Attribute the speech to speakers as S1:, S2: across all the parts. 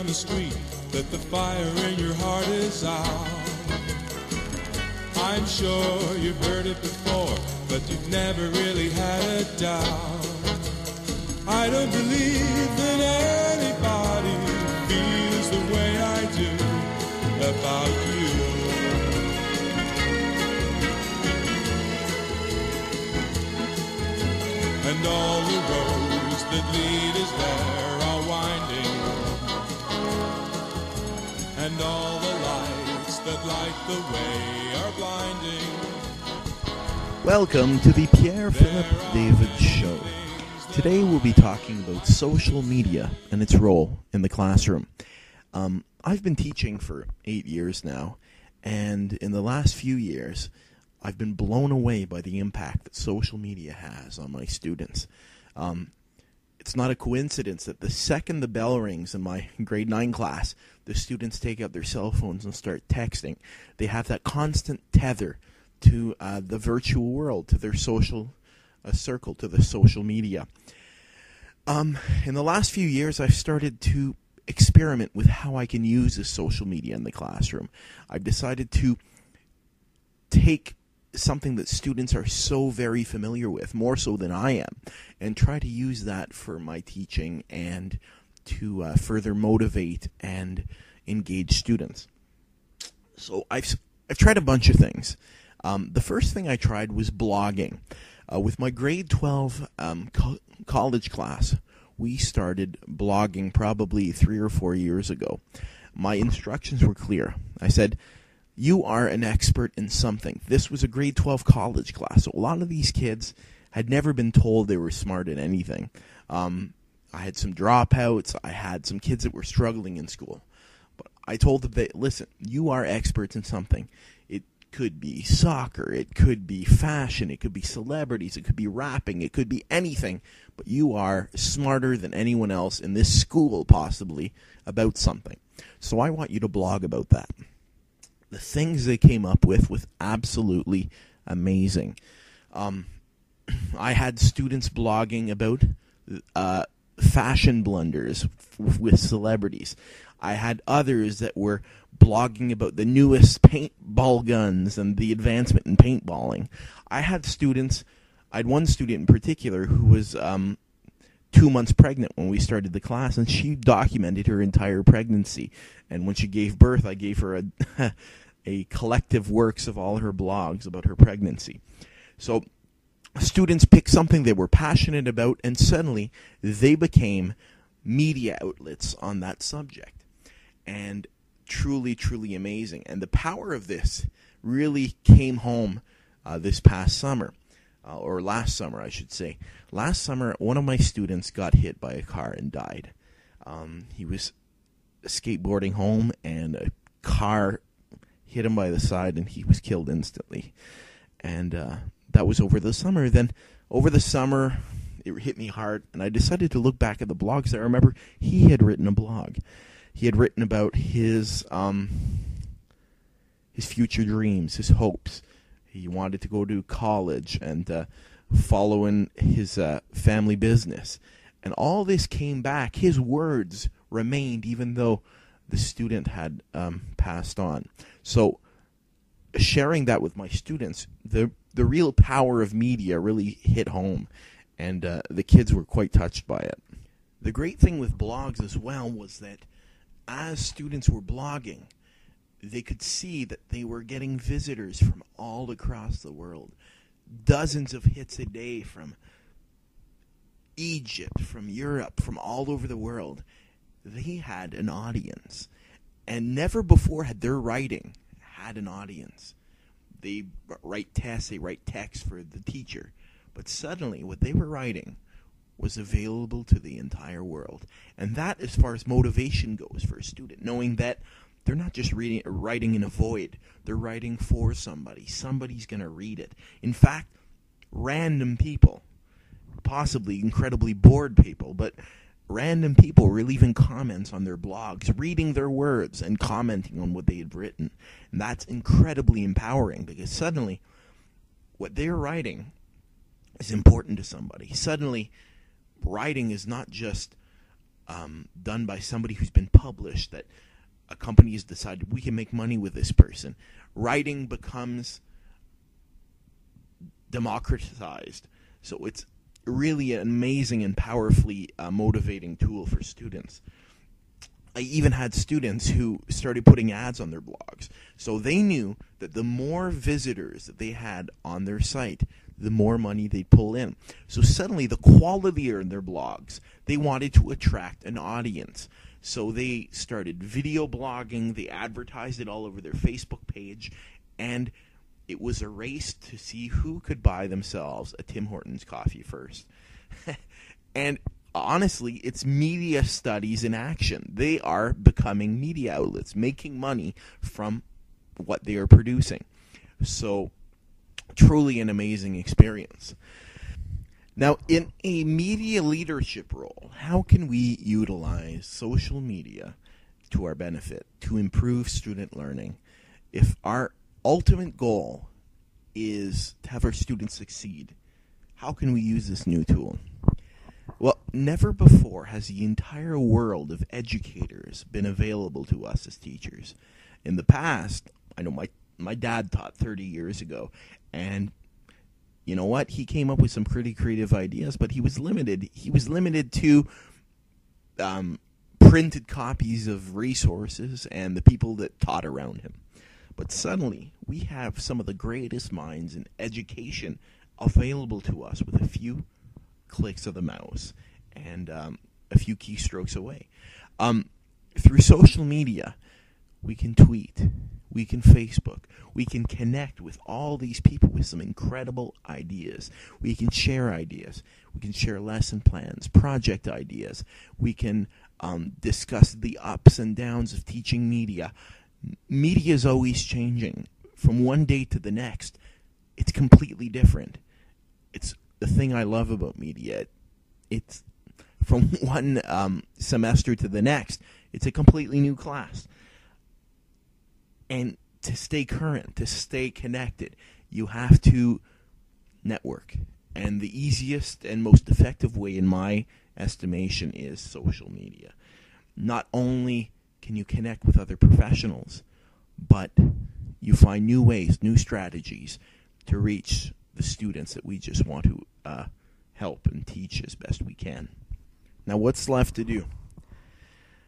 S1: the street that the fire in your heart is out. I'm sure you've heard it before, but you've never really had a doubt. I don't believe that anybody feels the way I do about you. And all the roads that lead us there are winding, and all the lights that light the way are blinding.
S2: Welcome to the Pierre Philip David Show. Today we'll be talking about social media and its role in the classroom. I've been teaching for 8 years now, and in the last few years, I've been blown away by the impact that social media has on my students. It's not a coincidence that the second the bell rings in my grade 9 class, the students take out their cell phones and start texting. They have that constant tether to the virtual world, to their social circle, to the social media. In the last few years, I've started to experiment with how I can use this social media in the classroom. I've decided to take something that students are so very familiar with, more so than I am, and try to use that for my teaching and to further motivate and engage students. So I've tried a bunch of things. The first thing I tried was blogging. With my grade 12 college class, we started blogging probably 3 or 4 years ago. My instructions were clear. I said, you are an expert in something. This was a grade 12 college class, so a lot of these kids had never been told they were smart at anything. I had some dropouts. I had some kids that were struggling in school. But I told them that, listen, you are experts in something. It could be soccer, it could be fashion, it could be celebrities, it could be rapping, it could be anything, but you are smarter than anyone else in this school, possibly, about something. So I want you to blog about that. The things they came up with was absolutely amazing. I had students blogging about fashion blunders with celebrities. I had others that were blogging about the newest paintball guns and the advancement in paintballing. I had one student in particular who was 2 months pregnant when we started the class, and she documented her entire pregnancy. And when she gave birth, I gave her a collective works of all her blogs about her pregnancy. So students picked something they were passionate about, and suddenly they became media outlets on that subject. And truly, truly amazing. And the power of this really came home this past summer, or last summer, I should say. Last summer, one of my students got hit by a car and died. He was skateboarding home, and a car hit him by the side, and he was killed instantly. And that was over the summer. Then, over the summer, it hit me hard, and I decided to look back at the blogs. I remember he had written a blog. He had written about his future dreams, his hopes. He wanted to go to college and follow in his family business. And all this came back. His words remained even though the student had passed on. So sharing that with my students, the real power of media really hit home. And the kids were quite touched by it. The great thing with blogs as well was that as students were blogging, they could see that they were getting visitors from all across the world. Dozens of hits a day from Egypt, from Europe, from all over the world. They had an audience. And never before had their writing had an audience. They write tests, they write texts for the teacher. But suddenly, what they were writing was available to the entire world. And that, as far as motivation goes for a student, knowing that they're not just writing in a void. They're writing for somebody. Somebody's going to read it. In fact, random people, possibly incredibly bored people, but random people were leaving comments on their blogs, reading their words and commenting on what they had written. And that's incredibly empowering, because suddenly what they're writing is important to somebody. Suddenly, writing is not just done by somebody who's been published, that a company has decided we can make money with this person. Writing becomes democratized. So it's really an amazing and powerfully motivating tool for students. I even had students who started putting ads on their blogs. So they knew that the more visitors that they had on their site, the more money they'd pull in. So suddenly the quality in their blogs, they wanted to attract an audience. So they started video blogging, they advertised it all over their Facebook page, and it was a race to see who could buy themselves a Tim Hortons coffee first. And honestly, it's media studies in action. They are becoming media outlets, making money from what they are producing. So, truly an amazing experience. Now, in a media leadership role, how can we utilize social media to our benefit to improve student learning if our ultimate goal is to have our students succeed? How can we use this new tool? Well, never before has the entire world of educators been available to us as teachers. In the past, I know my dad taught 30 years ago, and you know what? He came up with some pretty creative ideas, but he was limited. He was limited to printed copies of resources and the people that taught around him. But suddenly, we have some of the greatest minds in education available to us with a few clicks of the mouse and a few keystrokes away. Through social media, we can tweet, we can Facebook, we can connect with all these people with some incredible ideas. We can share ideas. We can share lesson plans, project ideas. We can discuss the ups and downs of teaching media. Media is always changing. From one day to the next, it's completely different. It's the thing I love about media. It's from one semester to the next, it's a completely new class. And to stay current, to stay connected, you have to network. And the easiest and most effective way, in my estimation, is social media. Not only can you connect with other professionals, but you find new ways, new strategies to reach the students that we just want to help and teach as best we can. Now, what's left to do?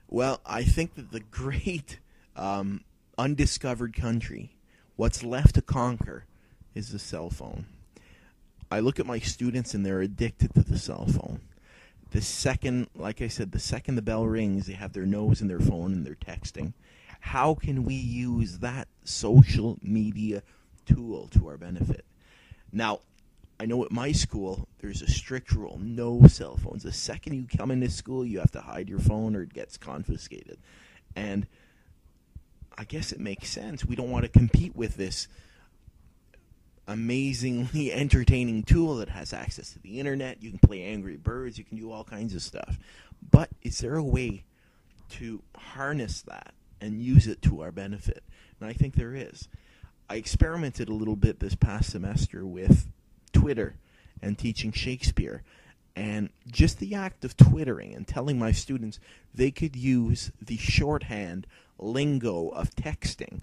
S2: Well, I think that the great undiscovered country, what's left to conquer, is the cell phone. I look at my students and they're addicted to the cell phone. The second, like I said, the second the bell rings, they have their nose in their phone and they're texting. How can we use that social media tool to our benefit? Now, I know at my school, there's a strict rule, no cell phones. The second you come into school, you have to hide your phone or it gets confiscated. And I guess it makes sense. We don't want to compete with this amazingly entertaining tool that has access to the internet. You can play Angry Birds. You can do all kinds of stuff. But is there a way to harness that and use it to our benefit? And I think there is. I experimented a little bit this past semester with Twitter and teaching Shakespeare. And just the act of twittering and telling my students they could use the shorthand lingo of texting,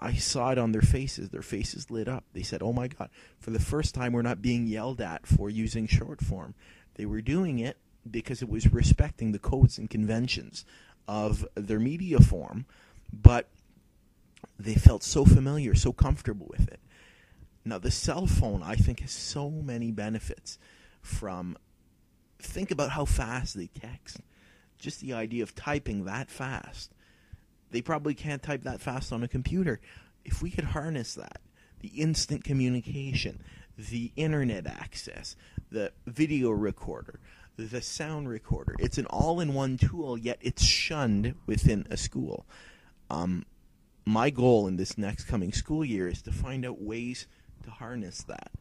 S2: I saw it on their faces. Their faces lit up. They said, oh my God, for the first time we're not being yelled at for using short form. They were doing it because it was respecting the codes and conventions of their media form, but they felt so familiar, so comfortable with it. Now, the cell phone, I think, has so many benefits. From, think about how fast they text. Just the idea of typing that fast. They probably can't type that fast on a computer. If we could harness that, the instant communication, the internet access, the video recorder, the sound recorder, it's an all-in-one tool, yet it's shunned within a school. My goal in this next coming school year is to find out ways to harness that.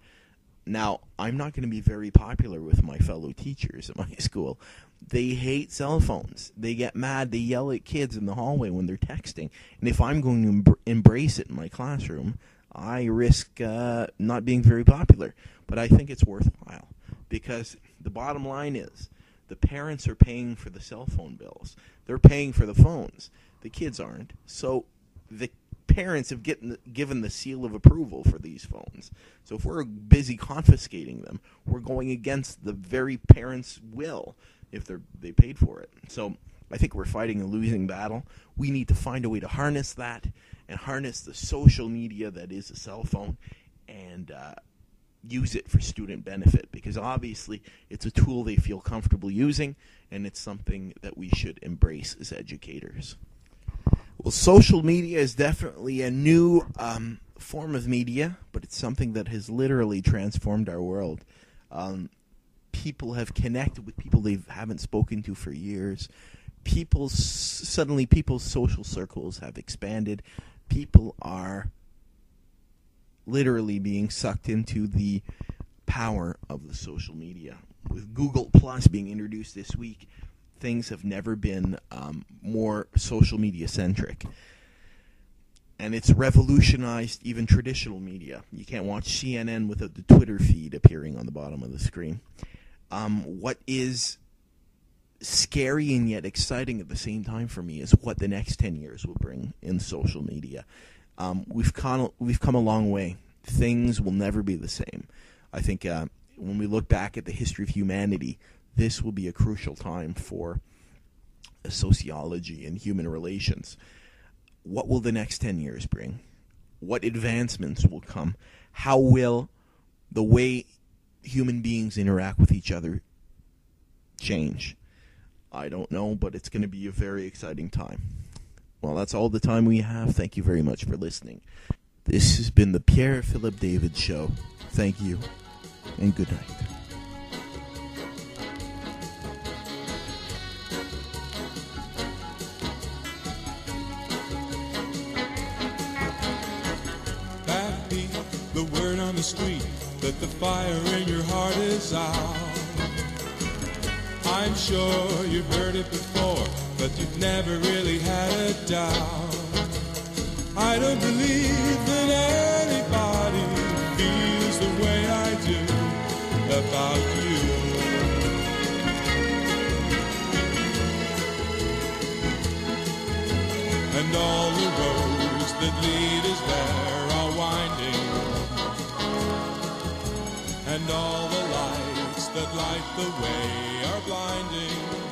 S2: Now, I'm not going to be very popular with my fellow teachers at my school. They hate cell phones. They get mad. They yell at kids in the hallway when they're texting. And if I'm going to embrace it in my classroom, I risk not being very popular. But I think it's worthwhile because the bottom line is The parents are paying for the cell phone bills. They're paying for the phones. The kids aren't. So the parents have given the seal of approval for these phones. So if we're busy confiscating them, we're going against the very parents' will if they paid for it. So I think we're fighting a losing battle. We need to find a way to harness that and harness the social media that is a cell phone and use it for student benefit, because obviously it's a tool they feel comfortable using, and it's something that we should embrace as educators. Well, social media is definitely a new form of media, but it's something that has literally transformed our world. People have connected with people they haven't spoken to for years. Suddenly people's social circles have expanded. People are literally being sucked into the power of the social media. With Google Plus being introduced this week, things have never been more social media centric. And it's revolutionized even traditional media. You can't watch CNN without the Twitter feed appearing on the bottom of the screen. What is scary and yet exciting at the same time for me is what the next 10 years will bring in social media. We've come a long way. Things will never be the same. I think when we look back at the history of humanity, this will be a crucial time for sociology and human relations. What will the next 10 years bring? What advancements will come? How will the way human beings interact with each other change? I don't know, but it's going to be a very exciting time. Well, that's all the time we have. Thank you very much for listening. This has been the Pierre Philip David Show. Thank you, and good night.
S1: Backbeat, the word on the street that the fire in your heart is out. I'm sure you've heard it before, but you've never really had a doubt. I don't believe that anybody feels the way I do about you. And all the roads that lead us there are winding, and all the lights that light the way are blinding.